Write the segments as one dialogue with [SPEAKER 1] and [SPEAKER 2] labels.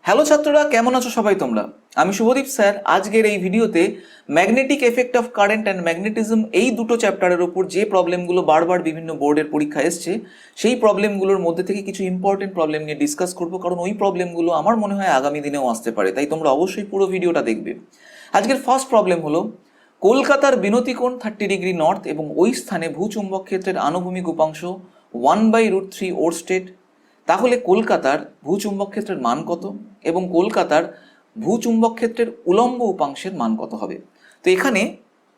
[SPEAKER 1] Hello ছাত্ররা, কেমন আছো সবাই তোমরা? আমি শুভদীপ স্যার। আজকের এই ভিডিওতে magnetic effect of current and magnetism এই দুটো চ্যাপ্টারের ওপর যে প্রবলেমগুলো বারবার বিভিন্ন বোর্ডের পরীক্ষা এসছে সেই প্রবলেমগুলোর মধ্যে থেকে কিছু ইম্পর্টেন্ট প্রবলেম নিয়ে ডিসকাস করবো, কারণ ওই প্রবলেমগুলো আমার মনে হয় আগামী দিনেও আসতে পারে, তাই তোমরা অবশ্যই পুরো ভিডিওটা দেখবে। আজকের ফার্স্ট প্রবলেম হলো, কলকাতার বিনতিকোণ 30 ডিগ্রি নর্থ এবং ওই স্থানে ভূচুম্বক ক্ষেত্রের আনুভূমিক উপাংশ 1/√3 ওরস্টেড। তাহলে কলকাতার ভূচুম্বক ক্ষেত্রের মান কত এবং কলকাতার ভূচুম্বক ক্ষেত্রের উলম্ব উপাংশের মান কত হবে? তো এখানে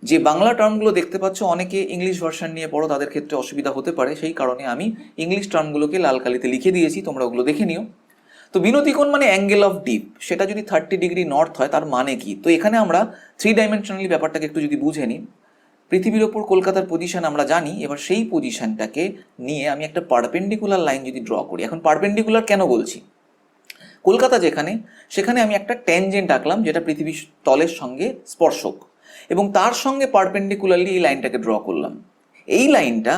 [SPEAKER 1] যে বাংলা টার্মগুলো দেখতে পাচ্ছ, অনেকে ইংলিশ ভার্সন নিয়ে পড়ো, তাদের ক্ষেত্রে অসুবিধা হতে পারে, সেই কারণে আমি ইংলিশ টার্মগুলোকে লাল কালিতে লিখে দিয়েছি, তোমরা ওগুলো দেখে নিও। তো বিনতিকোণ মানে অ্যাঙ্গেল অফ ডিপ, সেটা যদি 30 ডিগ্রি নর্থ হয় তার মানে কি? তো এখানে আমরা 3 ডাইমেনশনালি ব্যাপারটাকে একটু যদি বুঝে নিই, পৃথিবীর ওপর কলকাতার পজিশন আমরা জানি, এবার সেই পজিশনটাকে নিয়ে আমি একটা পারপেন্ডিকুলার লাইন যদি ড্র করি। এখন পারপেন্ডিকুলার কেন বলছি? কলকাতা যেখানে, সেখানে আমি একটা ট্যানজেন্ট আঁকলাম যেটা পৃথিবীর তলের সঙ্গে স্পর্শক, এবং তার সঙ্গে পারপেন্ডিকুলারলি এই লাইনটাকে ড্র করলাম। এই লাইনটা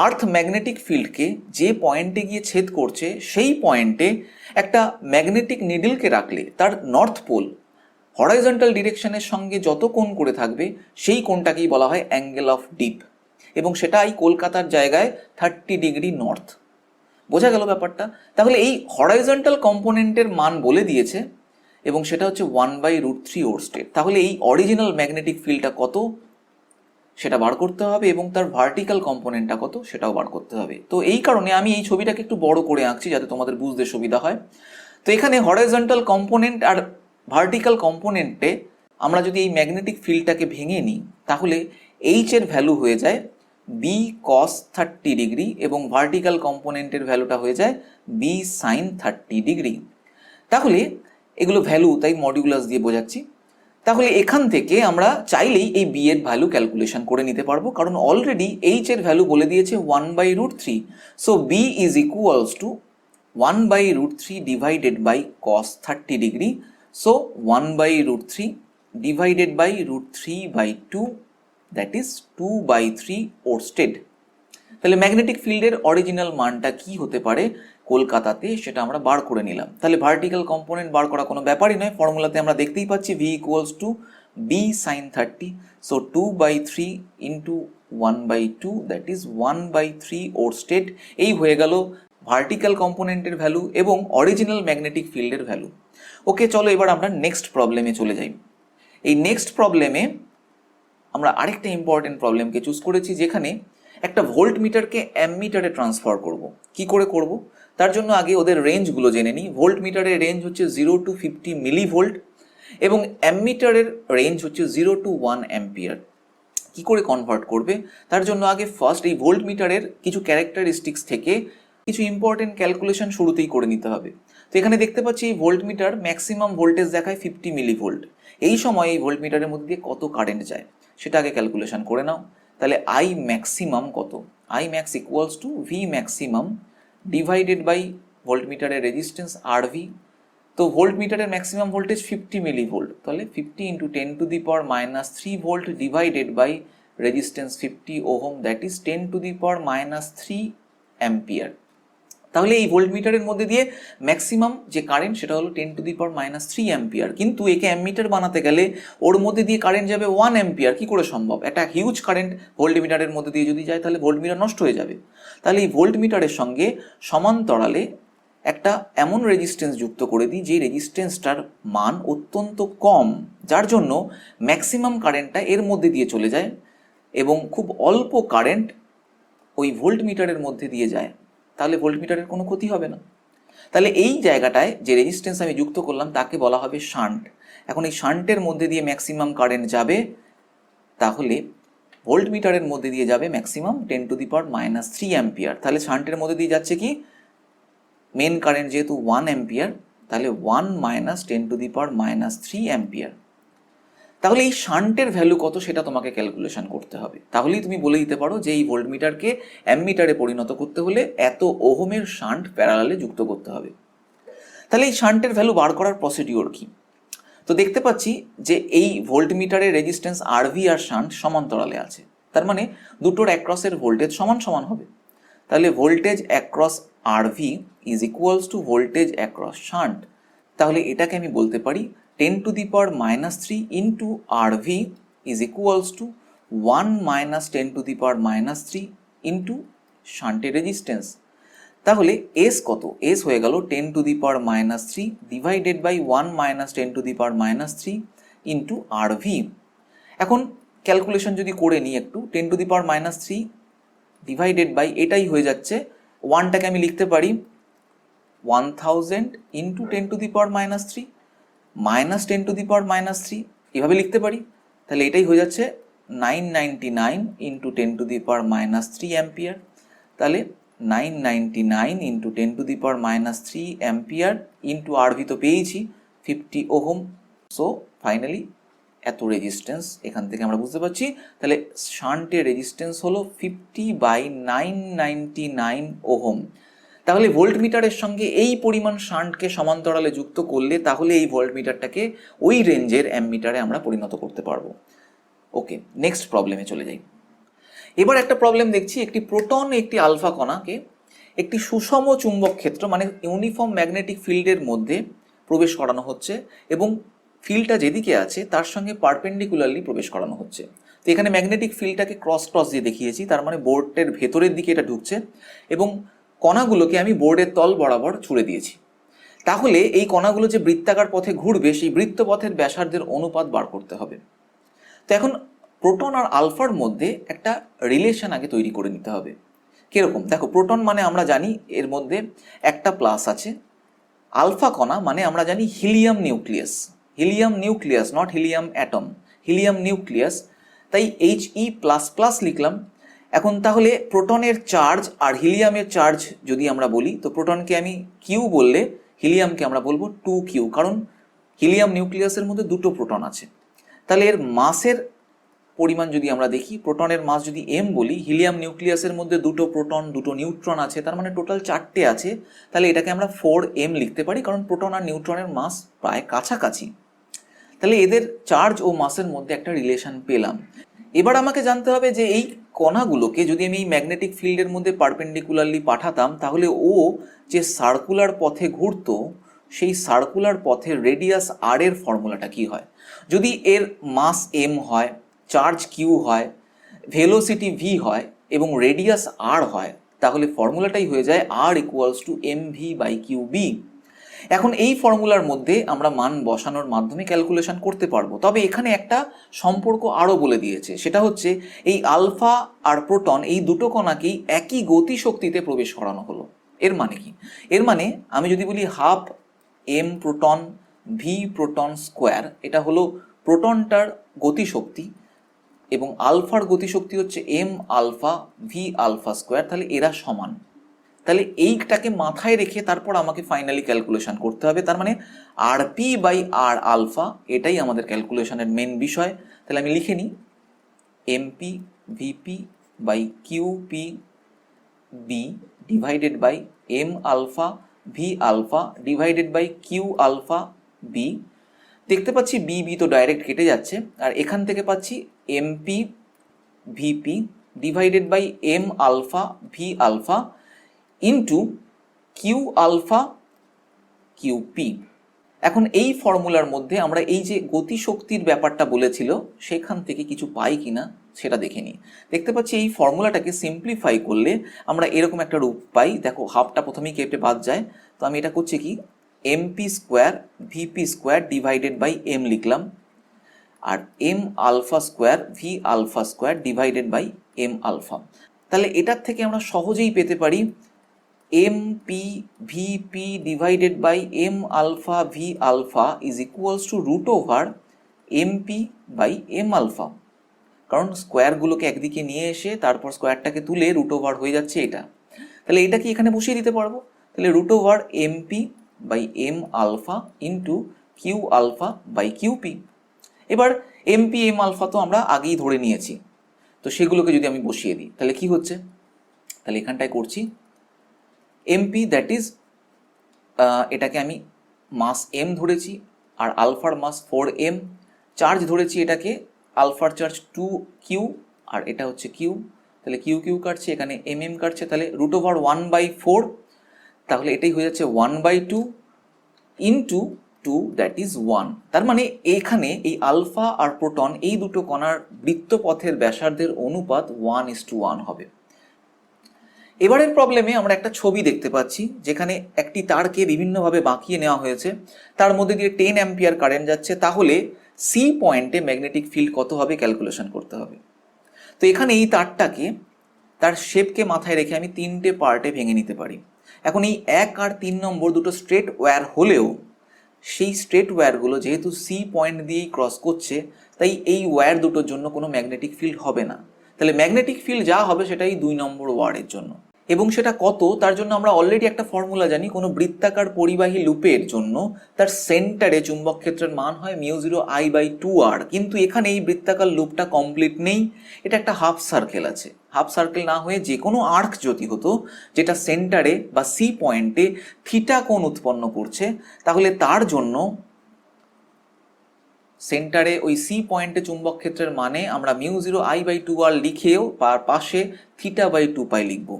[SPEAKER 1] আর্থ ম্যাগনেটিক ফিল্ডকে যে পয়েন্টে গিয়ে ছেদ করছে, সেই পয়েন্টে একটা ম্যাগনেটিক নিডলকে রাখলে তার নর্থ পোল হরাইজন্টাল ডিরেকশনের সঙ্গে যত কোণ করে থাকবে সেই কোণটাকেই বলা হয় অ্যাঙ্গেল অফ ডিপ, এবং সেটাই কলকাতার জায়গায় 30 ডিগ্রি নর্থ। বোঝা গেল ব্যাপারটা? তাহলে এই হরাইজন্টাল কম্পোনেন্টের মান বলে দিয়েছে, এবং সেটা হচ্ছে 1/√3 ওরস্টেড। তাহলে এই অরিজিনাল ম্যাগনেটিক ফিল্ডটা কত সেটা বার করতে হবে, এবং তার ভার্টিক্যাল কম্পোনেন্টটা কত সেটাও বার করতে হবে। তো এই কারণে আমি এই ছবিটাকে একটু বড় করে আঁকছি যাতে তোমাদের বুঝতে সুবিধা হয়। তো এখানে হরাইজন্টাল কম্পোনেন্ট আর ভার্টিক্যাল কম্পোনেন্টে আমরা যদি এই ম্যাগনেটিক ফিল্ডটাকে ভেঙে নিই, তাহলে এইচ এর ভ্যালু হয়ে যায় বি কস 30 ডিগ্রি, এবং ভার্টিক্যাল কম্পোনেন্টের ভ্যালুটা হয়ে যায় বি সাইন 30 ডিগ্রি। তাহলে এগুলো ভ্যালু, তাই মডিউলাস দিয়ে বোঝাচ্ছি। তাহলে এখান থেকে আমরা চাইলেই এই বি এর ভ্যালু ক্যালকুলেশন করে নিতে পারবো, কারণ অলরেডি এইচ এর ভ্যালু বলে দিয়েছে 1/√3। So B is equals to 1/√3 divided by cos 30 degree. So 1/√3 divided by √3/2, that is 2/3 oersted. তাহলে ম্যাগনেটিক ফিল্ডের অরিজিনাল মানটা কি হতে পারে কলকাতাতে, সেটা আমরা বার করে নিলাম। তাহলে ভার্টিক্যাল কম্পোনেন্ট বার করা কোনো ব্যাপারই নয়, ফর্মুলাতে আমরা দেখতেই পাচ্ছি V equals to B sine 30। So 2/3 into 1/2, that is 1/3 oersted. এই হয়ে গেল ভার্টিক্যাল কম্পোনেন্টের ভ্যালু এবং অরিজিনাল ম্যাগনেটিক ফিল্ডের ভ্যালু। ওকে, চলো এবার আমরা নেক্সট প্রবলেমে চলে যাই। এই নেক্সট প্রবলেমে আমরা আরেকটা ইম্পর্টেন্ট প্রবলেমকে চুজ করেছি, যেখানে একটা ভোল্ট মিটারকে অ্যামমিটারে ট্রান্সফার করব। কি করে করব? তার জন্য আগে ওদের রেঞ্জগুলো জেনে নিই। ভোল্ট মিটারের রেঞ্জ হচ্ছে 0 to 50 মিলিভোল্ট, এবং অ্যামমিটারের রেঞ্জ হচ্ছে 0 to 1 অ্যাম্পিয়ার। কি করে কনভার্ট করবে? তার জন্য আগে ফার্স্ট এই ভোল্ট মিটারের কিছু ক্যারেক্টারিস্টিক্স থেকে কিছু ইম্পর্টেন্ট ক্যালকুলেশন শুরুতেই করে নিতে হবে। তো এখানে দেখতে পাচ্ছি এই ভোল্ট মিটার ম্যাক্সিমাম ভোল্টেজ দেখায় 50 মিলিভোল্ট। এই সময় এই ভোল্ট মিটারের মধ্যে দিয়ে কত কারেন্ট যায় সেটা আগে ক্যালকুলেশন করে নাও। তাহলে আই ম্যাক্সিমাম কত? I max equals to V maximum divided by volt মিটারের রেজিস্ট্যান্স আর ভি। তো ভোল্ট মিটারের ম্যাক্সিমাম ভোল্টেজ 50 মিলিভোল্ট, তাহলে 50 into 10⁻³ volt divided by resistance 50 ohm, that is 10⁻³ ampere. তাহলে এই ভোল্ট মিটারের মধ্যে দিয়ে ম্যাক্সিমাম যে কারেন্ট সেটা হলো 10⁻³ অ্যাম্পিয়ার, কিন্তু একে অ্যামমিটার বানাতে গেলে ওর মধ্যে দিয়ে কারেন্ট যাবে 1 অ্যাম্পিয়ার। কি করে সম্ভব? একটা হিউজ কারেন্ট ভোল্ট মিটারের মধ্যে দিয়ে যদি যায় তাহলে ভোল্ট মিটার নষ্ট হয়ে যাবে। তাহলে এই ভোল্ট মিটারের সঙ্গে সমান্তরালে একটা এমন রেজিস্ট্যান্স যুক্ত করে দিই যে রেজিস্ট্যান্সটার মান অত্যন্ত কম, যার জন্য ম্যাক্সিমাম কারেন্টটা এর মধ্যে দিয়ে চলে যায় এবং খুব অল্প কারেন্ট ওই ভোল্ট মিটারের মধ্যে দিয়ে যায়। তাহলে ভোল্ট মিটারের কোনো ক্ষতি হবে না। তাহলে এই জায়গাটায় যে রেজিস্ট্যান্স আমি যুক্ত করলাম তাকে বলা হবে শান্ট। এখন এই শান্টের মধ্যে দিয়ে ম্যাক্সিমাম কারেন্ট যাবে, তাহলে ভোল্ট মিটারের মধ্যে দিয়ে যাবে ম্যাক্সিমাম 10⁻³ অ্যাম্পিয়ার। তাহলে শান্টের মধ্যে দিয়ে যাচ্ছে কি? মেন কারেন্ট যেহেতু 1 অ্যাম্পিয়ার, তাহলে 1 - 10⁻³ অ্যাম্পিয়ার। তাহলে এই শান্টের ভ্যালু কত সেটা তোমাকে ক্যালকুলেশন করতে হবে। তাহলেই তুমি বলে দিতে পারো যে এই ভোল্টমিটারকে অ্যামমিটারে পরিণত করতে হলে এত ওহমের শান্ট প্যারালালে যুক্ত করতে হবে। তাহলে এই শান্টের ভ্যালু বার করার প্রসিডিওর কি? তো দেখতে পাচ্ছি যে এই ভোল্টমিটারের রেজিস্ট্যান্স আরভি আর শান্ট সমান্তরালে আছে, তার মানে দুটোর অ্যাক্রসের ভোল্টেজ সমান সমান হবে। তাহলে voltage across RV is equals to voltage across shunt. তাহলে এটাকে আমি বলতে পারি 10⁻³ into RV is equals to 1 - 10⁻³ into শান্টের রেজিস্ট্যান্স। তাহলে এস কত? এস হয়ে গেল 10⁻³ ডিভাইডেড বাই 1 - 10⁻³ ইন্টু RV। এখন ক্যালকুলেশন যদি করে নিই একটু, 10⁻³ ডিভাইডেড বাই এটাই হয়ে যাচ্ছে, 1টাকে আমি লিখতে পারি 1000 ইন্টু 10⁻³ মাইনাস 10⁻³ এভাবে লিখতে পারি। তাহলে এটাই হয়ে যাচ্ছে 999 ইন্টু 10⁻³ অ্যাম্পিয়ার। তাহলে 999 ইন্টু 10⁻³ অ্যাম্পিয়ার ইন্টু RV তো পেয়েছি 50 ওহম। সো ফাইনালি এত রেজিস্ট্যান্স এখান থেকে আমরা বুঝতে পারছি। তাহলে শান্টের রেজিস্ট্যান্স হলো 50/999 ওহম। তাহলে ভোল্টমিটারের সঙ্গে এই পরিমাণ শান্টকে সমান্তরালে যুক্ত করলে তাহলে এই ভোল্টমিটারটাকে ওই রেঞ্জের অ্যামমিটারে আমরা পরিণত করতে পারবো। ওকে, নেক্সট প্রবলেমে চলে যাই। এবার একটা প্রবলেম দেখছি, একটি প্রোটন একটি আলফা কণাকে একটি সুষম চুম্বক ক্ষেত্র মানে ইউনিফর্ম ম্যাগনেটিক ফিল্ডের মধ্যে প্রবেশ করানো হচ্ছে এবং ফিল্ডটা যেদিকে আছে তার সঙ্গে পারপেন্ডিকুলারলি প্রবেশ করানো হচ্ছে। তো এখানে ম্যাগনেটিক ফিল্ডটাকে ক্রস দিয়ে দেখিয়েছি, তার মানে বোর্ডের ভেতরের দিকে এটা ঢুকছে এবং কণাগুলোকে আমি বোর্ডের তল বরাবর ছুড়ে দিয়েছি। তাহলে এই কণাগুলো যে বৃত্তাকার পথে ঘুরবে সেই বৃত্তপথের ব্যাসার্ধের অনুপাত বার করতে হবে। তো এখন প্রোটন আর আলফার মধ্যে একটা রিলেশন আগে তৈরি করে নিতে হবে। কিরকম? দেখো, প্রোটন মানে আমরা জানি এর মধ্যে একটা প্লাস আছে, আলফা কণা মানে আমরা জানি helium nucleus, not helium atom, helium nucleus, তাই He++ লিখলাম। এখন তাহলে প্রোটনের চার্জ আর হিলিয়ামের চার্জ যদি আমরা বলি, তো প্রোটনকে আমি কিউ বললে হিলিয়ামকে আমরা বলবো 2Q, কারণ হিলিয়াম নিউক্লিয়াসের মধ্যে দুটো প্রোটন আছে। তাহলে এর মাসের পরিমাণ যদি আমরা দেখি, প্রোটনের মাস যদি m বলি, হিলিয়াম নিউক্লিয়াসের মধ্যে দুটো প্রোটন দুটো নিউট্রন আছে, তার মানে টোটাল 4টে আছে। তাহলে এটাকে আমরা 4m লিখতে পারি, কারণ প্রোটন আর নিউট্রনের মাস প্রায় কাছাকাছি। তাহলে এদের চার্জ ও মাসের মধ্যে একটা রিলেশন পেলাম। এবার আমাকে জানতে হবে যে এই কণাগুলোকে যদি আমি এই ম্যাগনেটিক ফিল্ডের মধ্যে পারপেন্ডিকুলারলি পাঠাতাম, তাহলে ও যে সার্কুলার পথে ঘুরতো সেই সার্কুলার পথের রেডিয়াস r এর ফর্মুলাটা কি হয়? যদি এর মাস m হয়, চার্জ q হয়, ভেলোসিটি v হয় এবং রেডিয়াস r হয়, তাহলে ফর্মুলাটাই হয়ে যায় r = mv/qb। এখন এই ফর্মুলার মধ্যে আমরা মান বসানোর মাধ্যমে ক্যালকুলেশন করতে পারবো। তবে এখানে একটা সম্পর্ক আরও বলে দিয়েছে, সেটা হচ্ছে এই আলফা আর প্রোটন এই দুটো কণাকেই একই গতিশক্তিতে প্রবেশ করানো হলো। এর মানে কি? এর মানে আমি যদি বলি 1/2 m proton v proton square, এটা হলো প্রোটনটার গতিশক্তি এবং আলফার গতিশক্তি হচ্ছে m alpha v alpha square, তাহলে এরা সমান। তাহলে এইটাকে মাথায় রেখে তারপর আমাকে ফাইনালি ক্যালকুলেশন করতে হবে। তার মানে RP/r আলফা এটাই আমাদের ক্যালকুলেশনের মেন বিষয়। তাহলে আমি লিখে নিই MP/VP/QPB divided by m alpha v alpha divided by q alpha b। দেখতে পাচ্ছি b তো ডাইরেক্ট কেটে যাচ্ছে, আর এখান থেকে পাচ্ছি MP/VP divided by m alpha v alpha into Q alpha QP। এখন এই ফর্মুলার মধ্যে আমরা এই যে গতিশক্তির ব্যাপারটা বলেছিল সেখান থেকে কিছু পাই কিনা সেটা দেখে নিই। দেখতে পাচ্ছি এই ফর্মুলাটাকে সিম্পলিফাই করলে আমরা এরকম একটা রূপ পাই। দেখো, হাফটা প্রথমেই কেটে বাদ যায়, তো আমি এটা করছি কি MP² ডিভাইডেড বাই m লিখলাম, আর m alpha square v alpha square divided by m alpha. তাহলে এটার থেকে আমরা সহজেই পেতে পারি MP/VP divided by m alpha v alpha is equals to √MP/m alpha, কারণ স্কোয়ারগুলোকে একদিকে নিয়ে এসে তারপর স্কোয়ারটাকে তুলে √ হয়ে যাচ্ছে এটা। তাহলে এটা কি এখানে বসিয়ে দিতে পারবো? তাহলে √MP/m আলফা ইন্টু কিউ আলফা/QP। এবার MP/m আলফা তো আমরা আগেই ধরে নিয়েছি, তো সেগুলোকে যদি আমি বসিয়ে দিই তাহলে কি হচ্ছে? তাহলে এখানটায় করছি MP, দ্যাট ইজ এটাকে আমি মাস m ধরেছি আর আলফার মাস 4m, চার্জ ধরেছি এটাকে, আলফার চার্জ 2Q আর এটা হচ্ছে Q, তাহলে QQ কাটছে, এখানে mm কাটছে, তাহলে √1/4, তাহলে এটাই হয়ে যাচ্ছে 1/2 ইন্টু 2 দ্যাট ইজ 1। তার মানে এখানে এই আলফা আর প্রোটন এই দুটো কণার বৃত্তপথের ব্যাসার্ধের অনুপাত 1:1 হবে। এবারের প্রবলেমে আমরা একটা ছবি দেখতে পাচ্ছি যেখানে একটি তারকে বিভিন্নভাবে বাঁকিয়ে নেওয়া হয়েছে, তার মধ্যে দিয়ে 10 অ্যাম্পিয়ার কারেন্ট যাচ্ছে। তাহলে সি পয়েন্টে ম্যাগনেটিক ফিল্ড কত হবে ক্যালকুলেশন করতে হবে। তো এখানে এই তারটাকে, তার শেপকে মাথায় রেখে আমি 3টে পার্টে ভেঙে নিতে পারি। এখন এই 1 আর 3 নম্বর দুটো স্ট্রেট ওয়্যার হলেও সেই স্ট্রেট ওয়্যারগুলো যেহেতু সি পয়েন্ট দিয়েই ক্রস করছে, তাই এই ওয়্যার দুটোর জন্য কোনো ম্যাগনেটিক ফিল্ড হবে না। তাহলে ম্যাগনেটিক ফিল্ড যা হবে সেটাই 2 নম্বর ওয়্যারের জন্য। এবং সেটা কত, তার জন্য আমরা অলরেডি একটা ফর্মুলা জানি। কোনো বৃত্তাকার পরিবাহী লুপের জন্য তার সেন্টারে চুম্বক ক্ষেত্রের মান হয় μ0I/2r। কিন্তু এখানে এই বৃত্তাকার লুপটা কমপ্লিট নেই, এটা একটা হাফ সার্কেল আছে। হাফ সার্কেল না হয়ে যে কোনো আর্ক যদি হতো যেটা সেন্টারে বা সি পয়েন্টে থিটা কোণ উৎপন্ন করছে, তাহলে তার জন্য সেন্টারে ওই সি পয়েন্টে চুম্বক ক্ষেত্রের মানে আমরা μ0I/2r লিখেও তার পাশে θ/2π লিখব।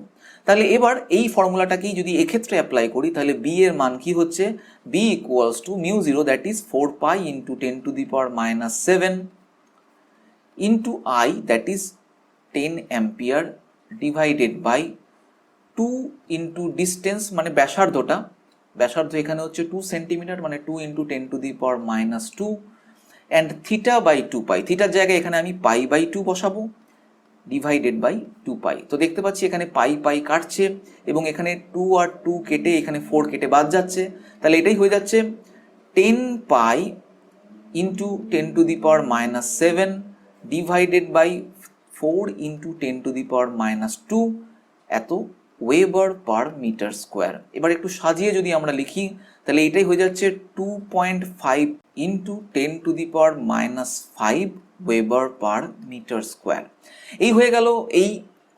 [SPEAKER 1] তাহলে এবার এই ফর্মুলাটাকেই যদি এক্ষেত্রে অ্যাপ্লাই করি, তাহলে বি এর মান কি হচ্ছে, b equals to μ0 that is 4π into 10⁻⁷ into I that is 10 ampere divided by 2 into distance মানে ব্যাসার্ধটা, ব্যাসার্ধ এখানে হচ্ছে 2 সেন্টিমিটার, মানে 2 ইন্টু 10⁻⁻2 অ্যান্ড θ/2π, থিটার জায়গায় এখানে আমি π/2 বসাবো, ডিভাইডেড বাই 2π। তো দেখতে পাচ্ছি এখানে পাই কাটছে এবং এখানে 2 আর 2 কেটে এখানে 4 কেটে বাদ যাচ্ছে। তাহলে এটাই হয়ে যাচ্ছে 10π ইন্টু 10⁻⁷ ডিভাইডেড বাই 4 ইন্টু 10⁻⁻2 এত ওয়েবার পার মিটার স্কোয়ার। এবার একটু সাজিয়ে যদি আমরা লিখি, তাহলে এটাই হয়ে যাচ্ছে 2.5 into 10⁻⁵ weber per metre square. এই হয়ে গেল এই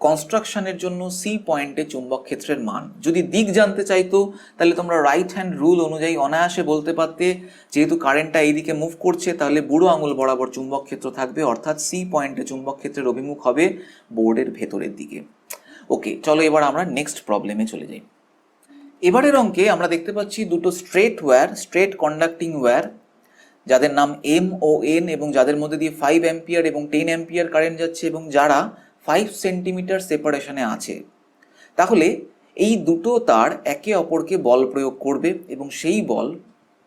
[SPEAKER 1] কনস্ট্রাকশনের জন্য সি পয়েন্টে চুম্বক ক্ষেত্রের মান। যদি দিক জানতে চাইতো তাহলে তোমরা রাইট হ্যান্ড রুল অনুযায়ী অনায়াসে বলতে পারতে, যেহেতু কারেন্টটা এইদিকে মুভ করছে তাহলে বুড়ো আঙুল বরাবর চুম্বক ক্ষেত্র থাকবে, অর্থাৎ সি পয়েন্টে চুম্বক ক্ষেত্রের অভিমুখ হবে বোর্ডের ভেতরের দিকে। ওকে, চলো এবার আমরা নেক্সট প্রবলেমে চলে যাই। এবারের অঙ্কে আমরা দেখতে পাচ্ছি দুটো straight wire, straight conducting wire, যাদের নাম এম ও এন এবং যাদের মধ্যে দিয়ে 5 অ্যাম্পিয়ার এবং 10 অ্যাম্পিয়ার কারেন্ট যাচ্ছে এবং যারা 5 সেন্টিমিটার সেপারেশনে আছে। তাহলে এই দুটো তার একে অপরকে বল প্রয়োগ করবে এবং সেই বল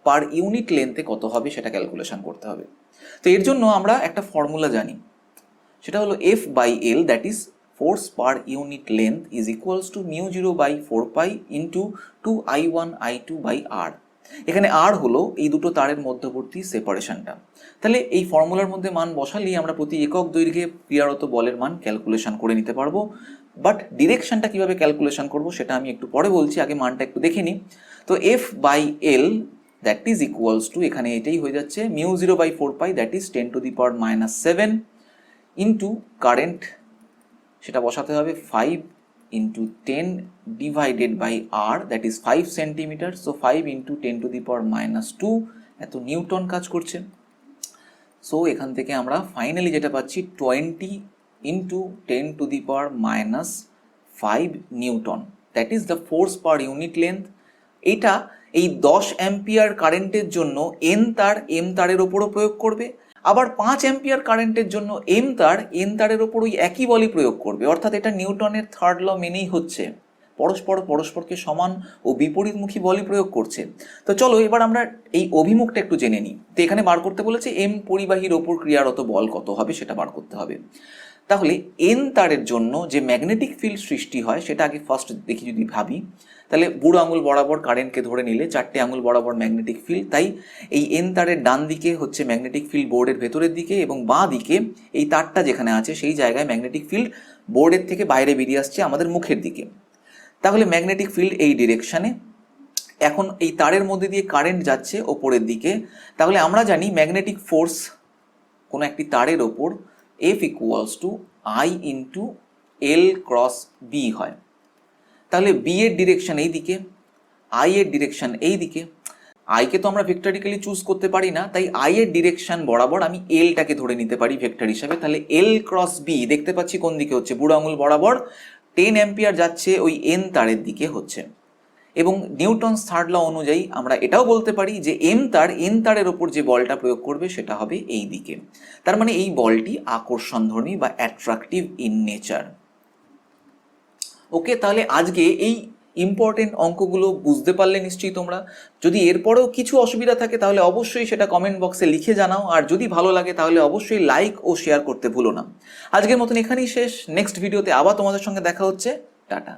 [SPEAKER 1] পার ইউনিট লেন্থে কত হবে সেটা ক্যালকুলেশন করতে হবে। তো এর জন্য আমরা একটা ফর্মুলা জানি, সেটা হলো F/L that is force per unit length is equals to μ0/4π into 2I1I2/r। এখানে আর হলো এই দুটো তারের মধ্যবর্তী সেপারেশনটা। তাহলে এই ফর্মুলার মধ্যে মান বসালেই আমরা প্রতি একক দৈর্ঘ্যে ক্রিয়ারত বলের মান ক্যালকুলেশন করে নিতে পারবো। বাট ডিরেকশনটা কিভাবে ক্যালকুলেশন করব সেটা আমি একটু পরে বলছি, আগে মানটা একটু দেখে নিই। তো F/L that is equals two, এখানে এটাই হয়ে যাচ্ছে μ0/4π দ্যাট ইজ 10⁻⁷ ইন্টু কারেন্ট, সেটা বসাতে হবে 5 into 10 divided by R that is 5 centimetre. So 5 into 10⁻⁻2 এত নিউটন কাজ করছে। সো এখান থেকে আমরা ফাইনালি যেটা পাচ্ছি 20 into 10⁻⁵ Newton, that is the force per unit length. এটা এই 10 অ্যাম্পিয়ার কারেন্টের জন্য এন তারের ওপরও প্রয়োগ করবে, আবার 5 অ্যাম্পিয়ার কারেন্টের জন্য এন তারের ওপর ওই একই বলই প্রয়োগ করবে। অর্থাৎ এটা নিউটনের থার্ড ল মেনেই হচ্ছে, পরস্পরকে সমান ও বিপরীতমুখী বলই প্রয়োগ করছে। তো চলো এবার আমরা এই অভিমুখটা একটু জেনে নিই। তো এখানে বার করতে বলেছে এম পরিবাহীর ওপর ক্রিয়ারত বল কত হবে সেটা বার করতে হবে। তাহলে এন তারের জন্য যে ম্যাগনেটিক ফিল্ড সৃষ্টি হয় সেটা আগে ফার্স্ট দেখি যদি ভাবি, তাহলে বুড়ো আঙুল বরাবর কারেন্টকে ধরে নিলে 4টে আঙুল বরাবর ম্যাগনেটিক ফিল্ড, তাই এই এন তারের ডান দিকে হচ্ছে ম্যাগনেটিক ফিল্ড বোর্ডের ভেতরের দিকে এবং বাঁ দিকে এই তারটা যেখানে আছে সেই জায়গায় ম্যাগনেটিক ফিল্ড বোর্ডের থেকে বাইরে বেরিয়ে আসছে আমাদের মুখের দিকে। তাহলে ম্যাগনেটিক ফিল্ড এই ডিরেকশানে, এখন এই তারের মধ্যে দিয়ে কারেন্ট যাচ্ছে ওপরের দিকে। তাহলে আমরা জানি ম্যাগনেটিক ফোর্স কোনো একটি তারের ওপর F equals to I into L cross B হয়। তাহলে বি এর ডিরেকশন এই দিকে, আই এর ডিরেকশন এই দিকে। আইকে তো আমরা ভেক্টরিক্যালি চুজ করতে পারি না, তাই আই এর ডিরেকশন বরাবর আমি এলটাকে ধরে নিতে পারি ভেক্টর হিসাবে। তাহলে এল ক্রস বি দেখতে পাচ্ছি কোন দিকে হচ্ছে, বুড়ো আঙুল বরাবর 10 অ্যাম্পিয়ার যাচ্ছে ওই এন তারের দিকে হচ্ছে। এবং নিউটনস থার্ড ল অনুযায়ী আমরা এটাও বলতে পারি যে এন তারের ওপর যে বলটা প্রয়োগ করবে সেটা হবে এই দিকে। তার মানে এই বলটি আকর্ষণধর্মী বা অ্যাট্রাকটিভ ইন নেচার। ওকে, তাহলে আজকে এই ইম্পর্টেন্ট অঙ্কগুলো বুঝতে পারলে নিশ্চয়ই তোমরা। যদি এরপরেও কিছু অসুবিধা থাকে তাহলে অবশ্যই সেটা কমেন্ট বক্সে লিখে জানাও, আর যদি ভালো লাগে তাহলে অবশ্যই লাইক ও শেয়ার করতে ভুলো না। আজকের মতন এখানেই শেষ। নেক্সট ভিডিওতে আবার তোমাদের সঙ্গে দেখা হচ্ছে। টাটা।